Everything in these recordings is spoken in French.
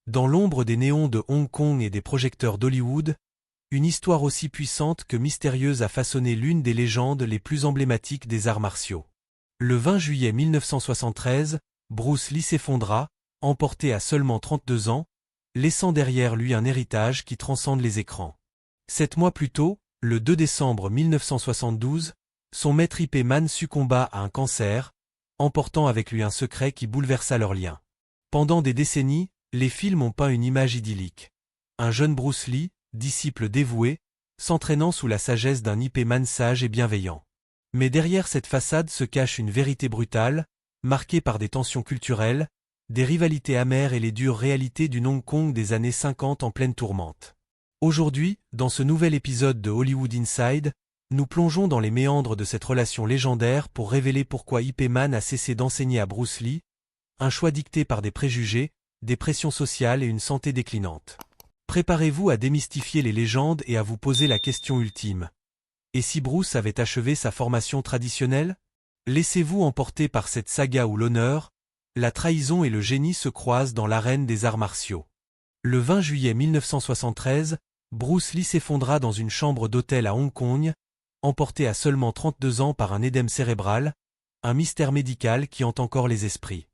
Dans l'ombre des néons de Hong Kong et des projecteurs d'Hollywood, une histoire aussi puissante que mystérieuse a façonné l'une des légendes les plus emblématiques des arts martiaux. Le 20 juillet 1973, Bruce Lee s'effondra, emporté à seulement 32 ans, laissant derrière lui un héritage qui transcende les écrans. 7 mois plus tôt, le 2 décembre 1972, son maître Ip Man succomba à un cancer, emportant avec lui un secret qui bouleversa leurs liens. Pendant des décennies, les films ont peint une image idyllique. Un jeune Bruce Lee, disciple dévoué, s'entraînant sous la sagesse d'un Ip Man sage et bienveillant. Mais derrière cette façade se cache une vérité brutale, marquée par des tensions culturelles, des rivalités amères et les dures réalités du Hong Kong des années 50 en pleine tourmente. Aujourd'hui, dans ce nouvel épisode de Hollywood Inside, nous plongeons dans les méandres de cette relation légendaire pour révéler pourquoi Ip Man a cessé d'enseigner à Bruce Lee, un choix dicté par des préjugés, des pressions sociales et une santé déclinante. Préparez-vous à démystifier les légendes et à vous poser la question ultime. Et si Bruce avait achevé sa formation traditionnelle? Laissez-vous emporter par cette saga où l'honneur, la trahison et le génie se croisent dans l'arène des arts martiaux. Le 20 juillet 1973, Bruce Lee s'effondra dans une chambre d'hôtel à Hong Kong, emporté à seulement 32 ans par un édème cérébral, un mystère médical qui hante encore les esprits.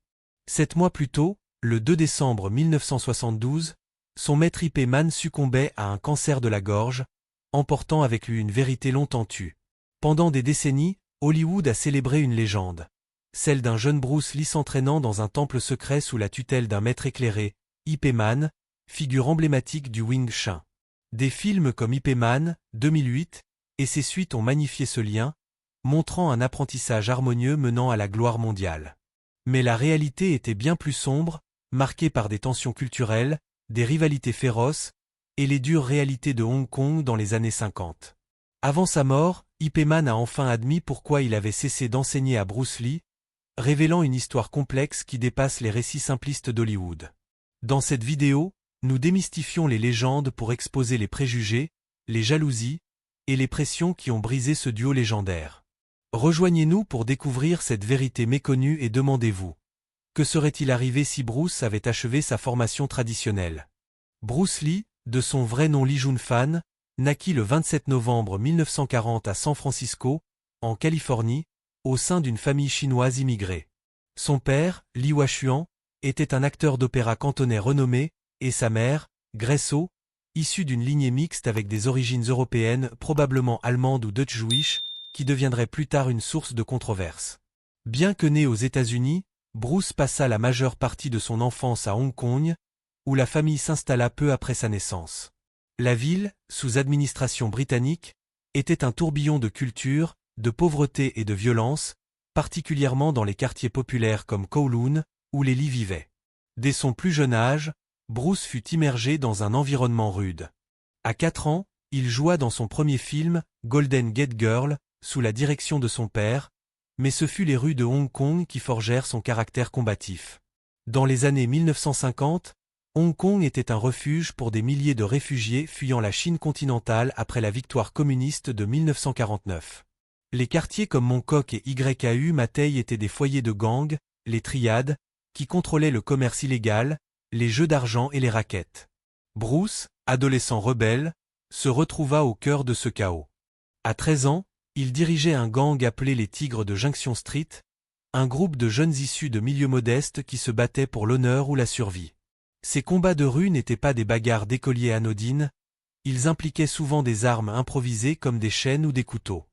7 mois plus tôt, le 2 décembre 1972, son maître Ip Man succombait à un cancer de la gorge, emportant avec lui une vérité longtemps tue. Pendant des décennies, Hollywood a célébré une légende. Celle d'un jeune Bruce Lee s'entraînant dans un temple secret sous la tutelle d'un maître éclairé, Ip Man, figure emblématique du Wing Chun. Des films comme Ip Man, 2008, et ses suites ont magnifié ce lien, montrant un apprentissage harmonieux menant à la gloire mondiale. Mais la réalité était bien plus sombre, marquée par des tensions culturelles, des rivalités féroces, et les dures réalités de Hong Kong dans les années 50. Avant sa mort, Ip Man a enfin admis pourquoi il avait cessé d'enseigner à Bruce Lee, révélant une histoire complexe qui dépasse les récits simplistes d'Hollywood. Dans cette vidéo, nous démystifions les légendes pour exposer les préjugés, les jalousies, et les pressions qui ont brisé ce duo légendaire. Rejoignez-nous pour découvrir cette vérité méconnue et demandez-vous. Que serait-il arrivé si Bruce avait achevé sa formation traditionnelle? Bruce Lee, de son vrai nom Lee Jun-fan, naquit le 27 novembre 1940 à San Francisco, en Californie, au sein d'une famille chinoise immigrée. Son père, Lee Hua-chuan, était un acteur d'opéra cantonais renommé, et sa mère, Grace Oh, issue d'une lignée mixte avec des origines européennes, probablement allemandes ou Dutch-Jewish, qui deviendrait plus tard une source de controverse. Bien que né aux États-Unis, Bruce passa la majeure partie de son enfance à Hong Kong, où la famille s'installa peu après sa naissance. La ville, sous administration britannique, était un tourbillon de culture, de pauvreté et de violence, particulièrement dans les quartiers populaires comme Kowloon, où les Lee vivaient. Dès son plus jeune âge, Bruce fut immergé dans un environnement rude. À 4 ans, il joua dans son premier film, Golden Gate Girl, sous la direction de son père, mais ce fut les rues de Hong Kong qui forgèrent son caractère combatif. Dans les années 1950, Hong Kong était un refuge pour des milliers de réfugiés fuyant la Chine continentale après la victoire communiste de 1949. Les quartiers comme Mongkok et YKU Matei étaient des foyers de gangs, les triades, qui contrôlaient le commerce illégal, les jeux d'argent et les rackets. Bruce, adolescent rebelle, se retrouva au cœur de ce chaos. À 13 ans, il dirigeait un gang appelé les Tigres de Junction Street, un groupe de jeunes issus de milieux modestes qui se battaient pour l'honneur ou la survie. Ces combats de rue n'étaient pas des bagarres d'écoliers anodines, ils impliquaient souvent des armes improvisées comme des chaînes ou des couteaux.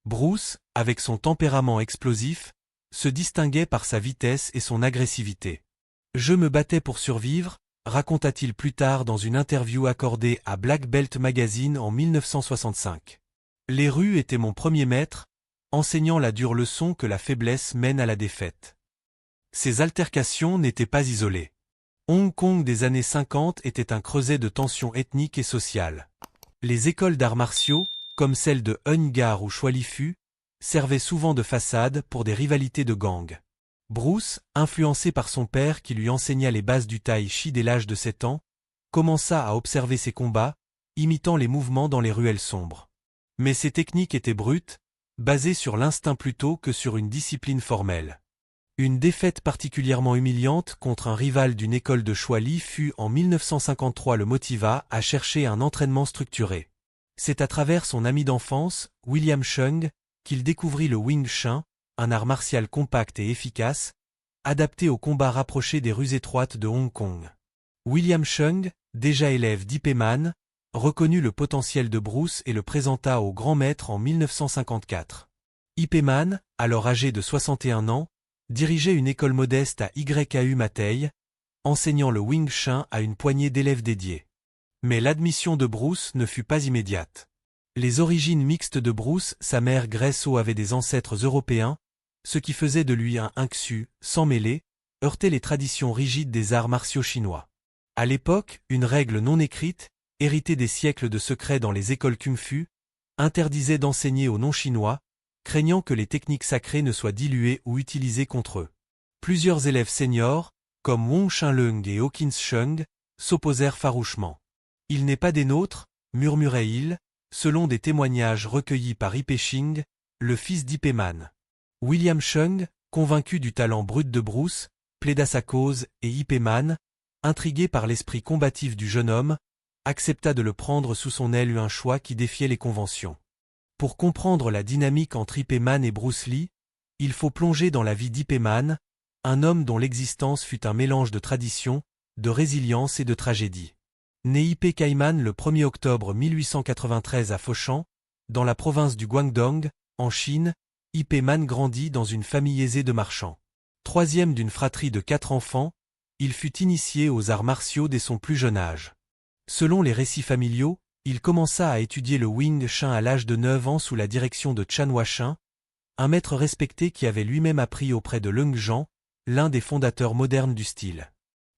Bruce, avec son tempérament explosif, se distinguait par sa vitesse et son agressivité. « Je me battais pour survivre », raconta-t-il plus tard dans une interview accordée à Black Belt Magazine en 1965. Les rues étaient mon premier maître, enseignant la dure leçon que la faiblesse mène à la défaite. Ces altercations n'étaient pas isolées. Hong Kong des années 50 était un creuset de tensions ethniques et sociales. Les écoles d'arts martiaux, comme celles de Hun Gar ou Choi Li Fu, servaient souvent de façade pour des rivalités de gangs. Bruce, influencé par son père qui lui enseigna les bases du tai chi dès l'âge de 7 ans, commença à observer ces combats, imitant les mouvements dans les ruelles sombres. Mais ces techniques étaient brutes, basées sur l'instinct plutôt que sur une discipline formelle. Une défaite particulièrement humiliante contre un rival d'une école de choix Lee fut en 1953 le motiva à chercher un entraînement structuré. C'est à travers son ami d'enfance, William Cheung, qu'il découvrit le Wing Chun, un art martial compact et efficace, adapté au combat rapproché des rues étroites de Hong Kong. William Cheung, déjà élève d'Ip Man, reconnut le potentiel de Bruce et le présenta au grand maître en 1954. Ip Man, alors âgé de 61 ans, dirigeait une école modeste à YKU Matei, enseignant le Wing Chun à une poignée d'élèves dédiés. Mais l'admission de Bruce ne fut pas immédiate. Les origines mixtes de Bruce, sa mère Grace O avait des ancêtres européens, ce qui faisait de lui un Xu, sans mêler, heurtait les traditions rigides des arts martiaux chinois. À l'époque, une règle non écrite, héritée des siècles de secrets dans les écoles Kung-Fu, interdisait d'enseigner aux non-chinois, craignant que les techniques sacrées ne soient diluées ou utilisées contre eux. Plusieurs élèves seniors, comme Wong Shenleung et Hawkins Cheung, s'opposèrent farouchement. « Il n'est pas des nôtres », murmurait-il, selon des témoignages recueillis par Ip Ching, le fils d'Ip Man. William Cheung, convaincu du talent brut de Bruce, plaida sa cause et Ip Man, intrigué par l'esprit combatif du jeune homme, accepta de le prendre sous son aile, un choix qui défiait les conventions. Pour comprendre la dynamique entre Ip Man et Bruce Lee, il faut plonger dans la vie d'Ip Man, un homme dont l'existence fut un mélange de tradition, de résilience et de tragédie. Né Ip Kaiman le 1er octobre 1893 à Foshan, dans la province du Guangdong, en Chine, Ip Man grandit dans une famille aisée de marchands. Troisième d'une fratrie de 4 enfants, il fut initié aux arts martiaux dès son plus jeune âge. Selon les récits familiaux, il commença à étudier le Wing Chun à l'âge de 9 ans sous la direction de Chan Hua-Shin, un maître respecté qui avait lui-même appris auprès de Leung Jan, l'un des fondateurs modernes du style.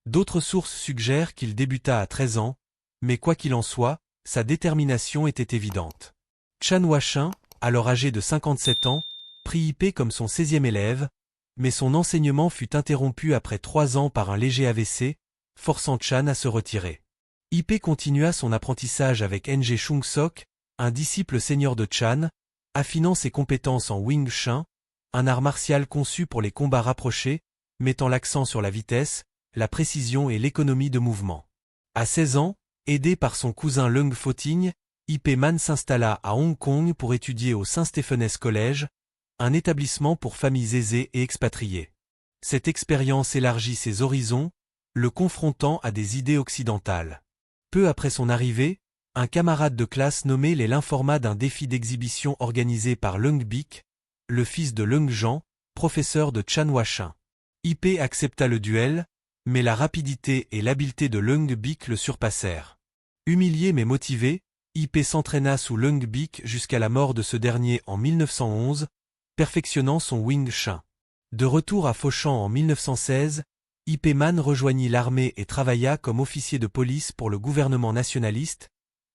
D'autres sources suggèrent qu'il débuta à 13 ans, mais quoi qu'il en soit, sa détermination était évidente. Chan Hua-Shin, alors âgé de 57 ans, prit Ip comme son 16e élève, mais son enseignement fut interrompu après 3 ans par un léger AVC, forçant Chan à se retirer. Ip continua son apprentissage avec Ng Chung Sok, un disciple senior de Chan, affinant ses compétences en Wing Chun, un art martial conçu pour les combats rapprochés, mettant l'accent sur la vitesse, la précision et l'économie de mouvement. À 16 ans, aidé par son cousin Leung Fo-Ting, Ip Man s'installa à Hong Kong pour étudier au St. Stephen's College, un établissement pour familles aisées et expatriées. Cette expérience élargit ses horizons, le confrontant à des idées occidentales. Peu après son arrivée, un camarade de classe nommé l'est l'informa d'un défi d'exhibition organisé par Leung Bik, le fils de Leung Jan, professeur de Chan Hua-Shin. Ip accepta le duel, mais la rapidité et l'habileté de Leung Bik le surpassèrent. Humilié mais motivé, Ip s'entraîna sous Leung Bik jusqu'à la mort de ce dernier en 1911, perfectionnant son Wing Chun. De retour à Foshan en 1916, Ip Man rejoignit l'armée et travailla comme officier de police pour le gouvernement nationaliste,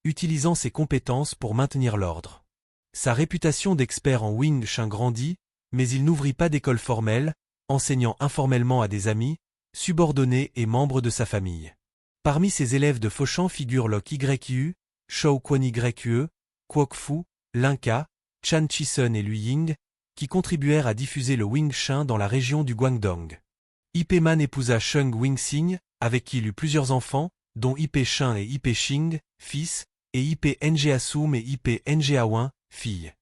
utilisant ses compétences pour maintenir l'ordre. Sa réputation d'expert en Wing Chun grandit, mais il n'ouvrit pas d'école formelle, enseignant informellement à des amis, subordonnés et membres de sa famille. Parmi ses élèves de Foshan figurent Lok Yu, Shou Kwon Yue, Kwok Fu, Linka, Chan Chi-sun et Lui Ying, qui contribuèrent à diffuser le Wing Chun dans la région du Guangdong. Ip Man épousa Cheung Wing Sing, avec qui il eut plusieurs enfants, dont Ip Shin et Ip Ching, fils, et Ip Ng Asum et Ip Ng Awan, fille.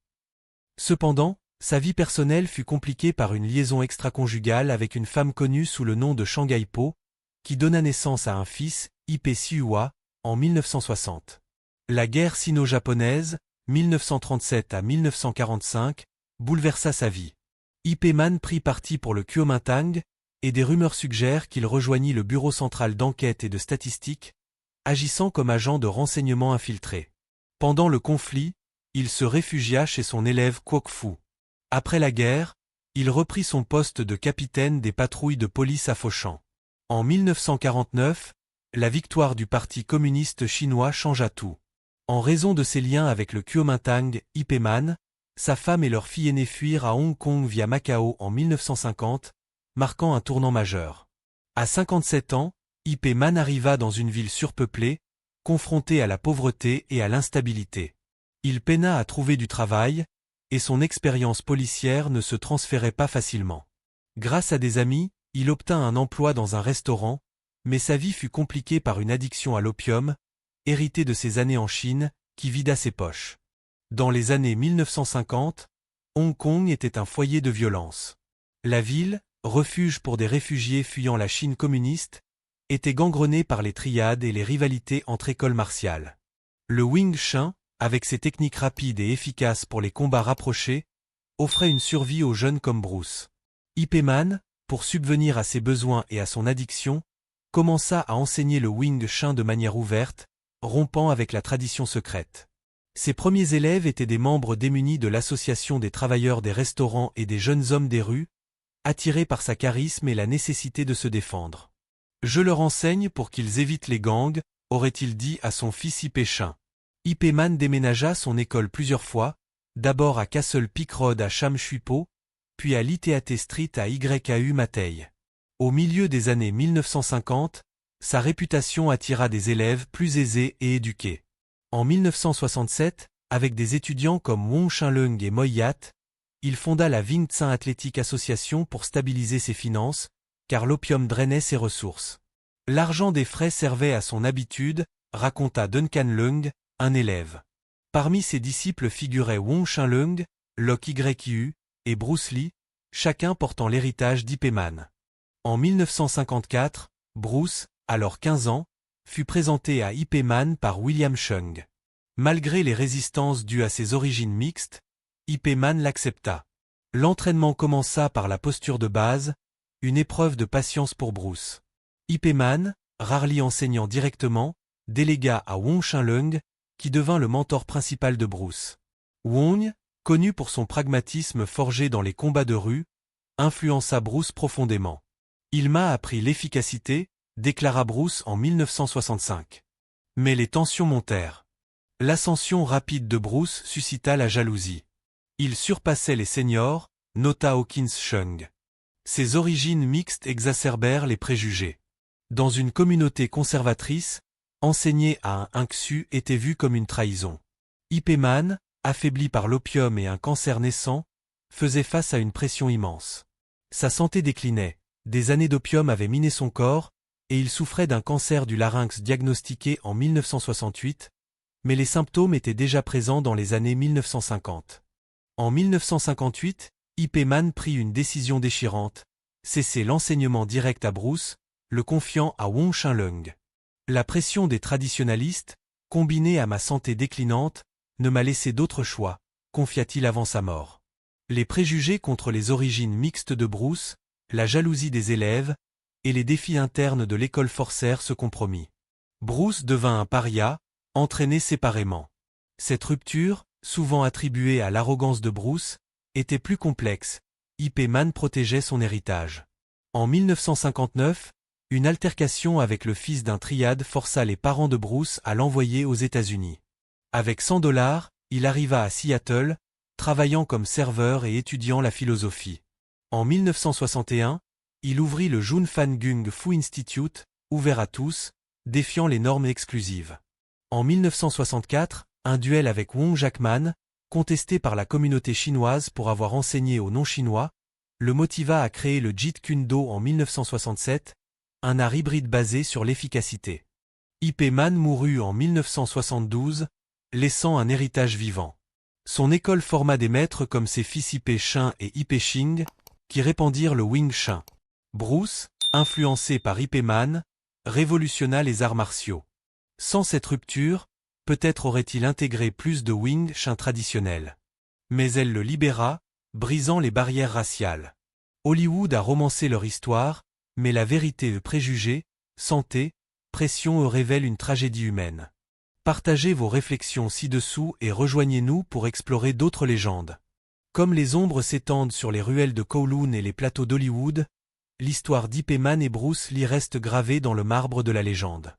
Cependant, sa vie personnelle fut compliquée par une liaison extra-conjugale avec une femme connue sous le nom de Shanghai Po, qui donna naissance à un fils, Ip Siua, en 1960. La guerre sino-japonaise, 1937 à 1945, bouleversa sa vie. Ip Man prit parti pour le Kuomintang, et des rumeurs suggèrent qu'il rejoignit le Bureau central d'enquête et de statistique, agissant comme agent de renseignement infiltré. Pendant le conflit, il se réfugia chez son élève Kwok Fu. Après la guerre, il reprit son poste de capitaine des patrouilles de police à Foshan. En 1949, la victoire du Parti communiste chinois changea tout. En raison de ses liens avec le Kuomintang, Ip Man, sa femme et leur fille aînée fuirent à Hong Kong via Macao en 1950, marquant un tournant majeur. À 57 ans, Ip Man arriva dans une ville surpeuplée, confronté à la pauvreté et à l'instabilité. Il peina à trouver du travail, et son expérience policière ne se transférait pas facilement. Grâce à des amis, il obtint un emploi dans un restaurant, mais sa vie fut compliquée par une addiction à l'opium, héritée de ses années en Chine, qui vida ses poches. Dans les années 1950, Hong Kong était un foyer de violence. La ville, refuge pour des réfugiés fuyant la Chine communiste, était gangrenée par les triades et les rivalités entre écoles martiales. Le Wing Chun, avec ses techniques rapides et efficaces pour les combats rapprochés, offrait une survie aux jeunes comme Bruce. Ip Man, pour subvenir à ses besoins et à son addiction, commença à enseigner le Wing Chun de manière ouverte, rompant avec la tradition secrète. Ses premiers élèves étaient des membres démunis de l'association des travailleurs des restaurants et des jeunes hommes des rues, attirés par sa charisme et la nécessité de se défendre. « Je leur enseigne pour qu'ils évitent les gangs », aurait-il dit à son fils Ip Chun. Ip Man déménagea son école plusieurs fois, d'abord à Castle Peak Road à Sham Shui Po, puis à Liteate Street à YKU Matei. Au milieu des années 1950, sa réputation attira des élèves plus aisés et éduqués. En 1967, avec des étudiants comme Wong Shinleung et Moi Yat, il fonda la Wing Tsun Athletic Association pour stabiliser ses finances, car l'opium drainait ses ressources. L'argent des frais servait à son habitude, raconta Duncan Leung, un élève. Parmi ses disciples figuraient Wong Shinleung, Lok Yu et Bruce Lee, chacun portant l'héritage d'Ip Man. En 1954, Bruce, alors 15 ans, fut présenté à Ip Man par William Chung. Malgré les résistances dues à ses origines mixtes, Ip Man l'accepta. L'entraînement commença par la posture de base, une épreuve de patience pour Bruce. Ip Man, rarely enseignant directement, délégua à Wong Shinleung, qui devint le mentor principal de Bruce. Wong, connu pour son pragmatisme forgé dans les combats de rue, influença Bruce profondément. Il m'a appris l'efficacité, déclara Bruce en 1965. Mais les tensions montèrent. L'ascension rapide de Bruce suscita la jalousie. Il surpassait les seniors, nota Hawkins Chung. Ses origines mixtes exacerbèrent les préjugés. Dans une communauté conservatrice, enseigner à un Xu était vu comme une trahison. Ip Man, affaibli par l'opium et un cancer naissant, faisait face à une pression immense. Sa santé déclinait, des années d'opium avaient miné son corps, et il souffrait d'un cancer du larynx diagnostiqué en 1968, mais les symptômes étaient déjà présents dans les années 1950. En 1958, Ip Man prit une décision déchirante, cesser l'enseignement direct à Bruce, le confiant à Wong Shinleung. La pression des traditionalistes, combinée à ma santé déclinante, ne m'a laissé d'autre choix, confia-t-il avant sa mort. Les préjugés contre les origines mixtes de Bruce, la jalousie des élèves, et les défis internes de l'école forcèrent ce compromis. Bruce devint un paria, entraîné séparément. Cette rupture, souvent attribuée à l'arrogance de Bruce, était plus complexe. Ip Man protégeait son héritage. En 1959, une altercation avec le fils d'un triade força les parents de Bruce à l'envoyer aux États-Unis. Avec $100, il arriva à Seattle, travaillant comme serveur et étudiant la philosophie. En 1961, il ouvrit le Jun Fan Gung Fu Institute, ouvert à tous, défiant les normes exclusives. En 1964, un duel avec Wong Jackman, contesté par la communauté chinoise pour avoir enseigné aux non-chinois, le motiva à créer le Jeet Kune Do en 1967, un art hybride basé sur l'efficacité. Ip Man mourut en 1972, laissant un héritage vivant. Son école forma des maîtres comme ses fils Ip Chun et Ip Ching, qui répandirent le Wing Chun. Bruce, influencé par Ip Man, révolutionna les arts martiaux. Sans cette rupture, peut-être aurait-il intégré plus de Wing Chun traditionnels. Mais elle le libéra, brisant les barrières raciales. Hollywood a romancé leur histoire, mais la vérité et préjugés, santé, pression révèlent une tragédie humaine. Partagez vos réflexions ci-dessous et rejoignez-nous pour explorer d'autres légendes. Comme les ombres s'étendent sur les ruelles de Kowloon et les plateaux d'Hollywood, l'histoire d'Ip Man et Bruce Lee reste gravée dans le marbre de la légende.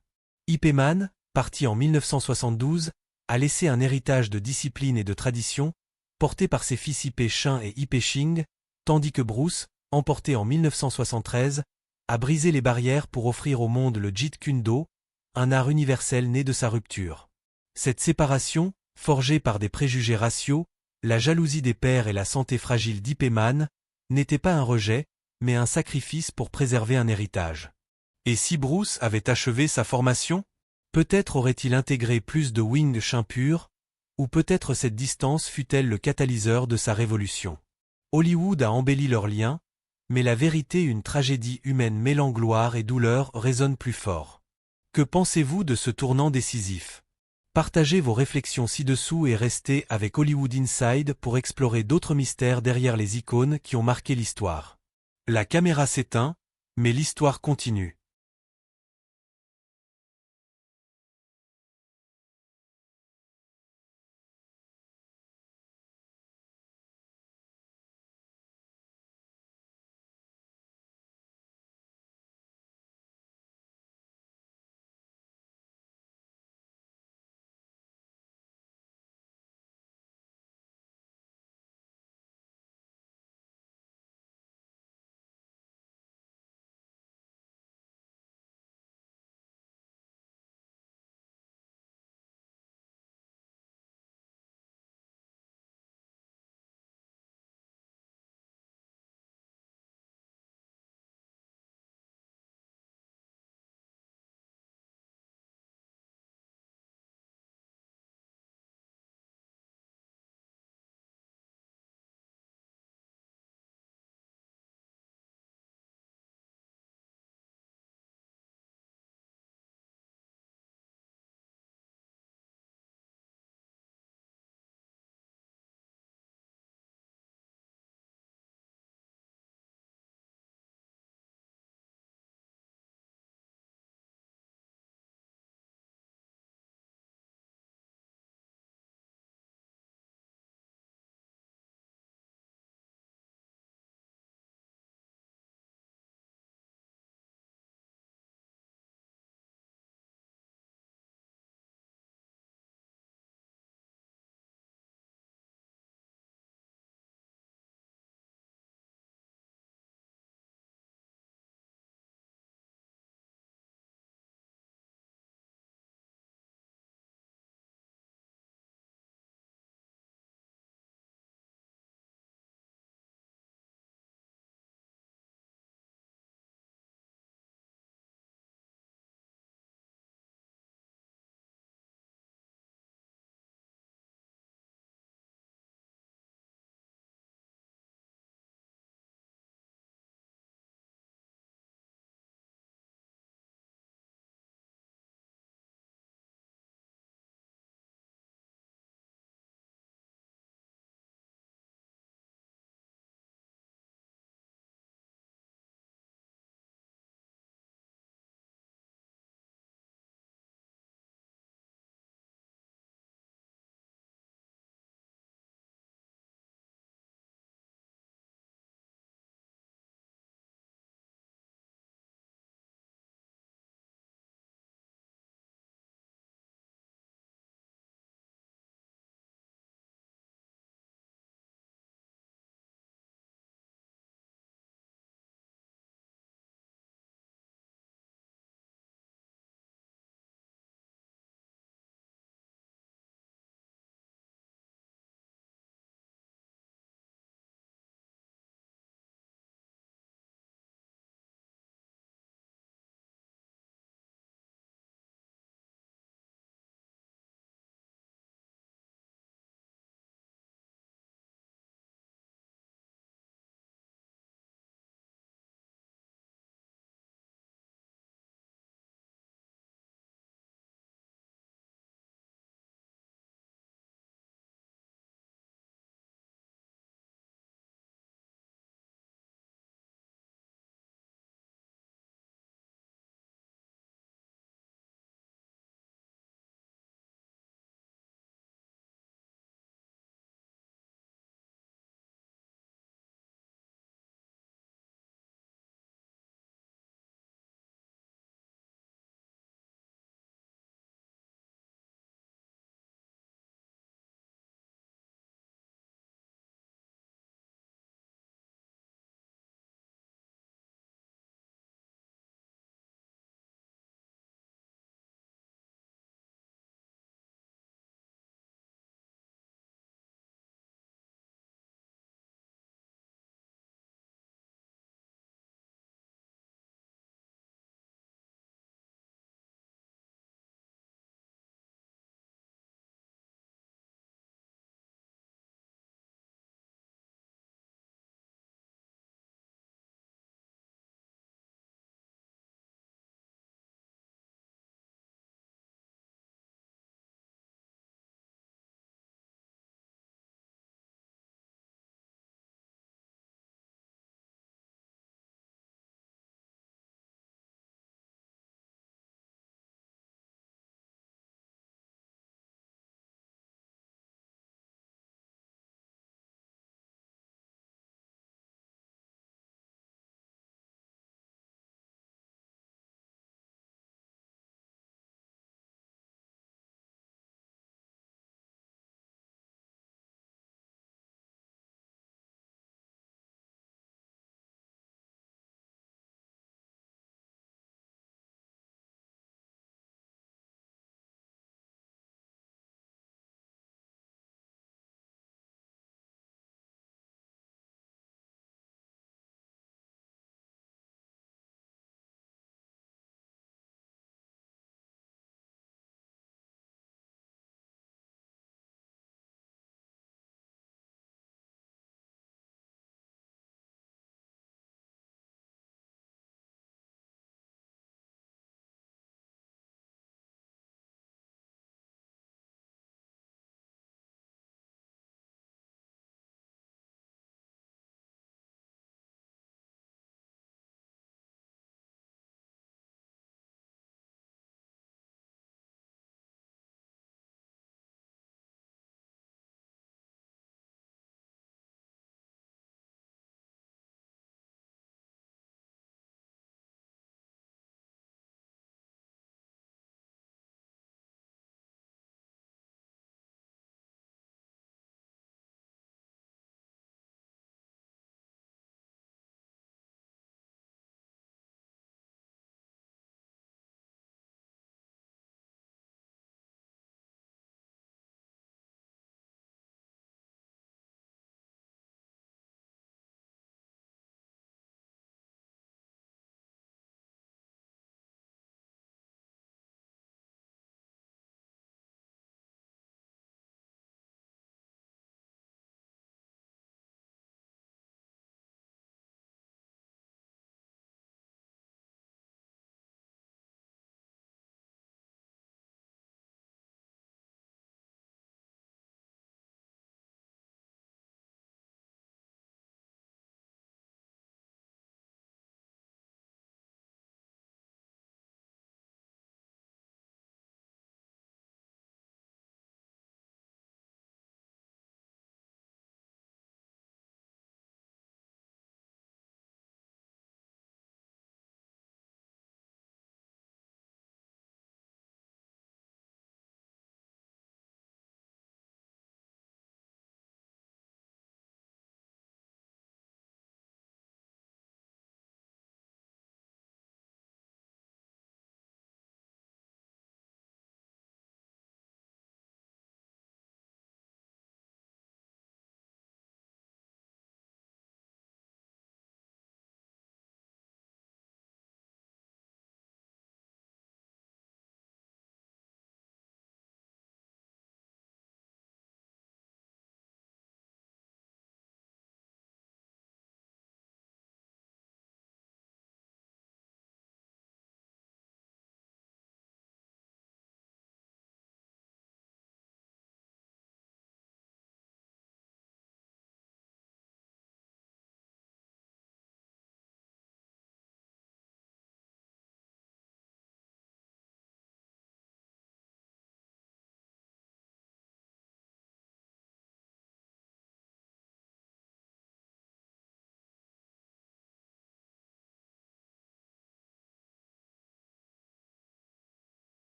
Ip Man, parti en 1972, a laissé un héritage de discipline et de tradition, porté par ses fils Ip Chun et Ip Ching, tandis que Bruce, emporté en 1973, a brisé les barrières pour offrir au monde le Jeet Kune Do, un art universel né de sa rupture. Cette séparation, forgée par des préjugés raciaux, la jalousie des pères et la santé fragile d'Ip Man, n'était pas un rejet, mais un sacrifice pour préserver un héritage. Et si Bruce avait achevé sa formation? Peut-être aurait-il intégré plus de Wing Chun pur, ou peut-être cette distance fut-elle le catalyseur de sa révolution. Hollywood a embelli leurs liens, mais la vérité, une tragédie humaine mêlant gloire et douleur, résonne plus fort. Que pensez-vous de ce tournant décisif? Partagez vos réflexions ci-dessous et restez avec Hollywood Inside pour explorer d'autres mystères derrière les icônes qui ont marqué l'histoire. La caméra s'éteint, mais l'histoire continue.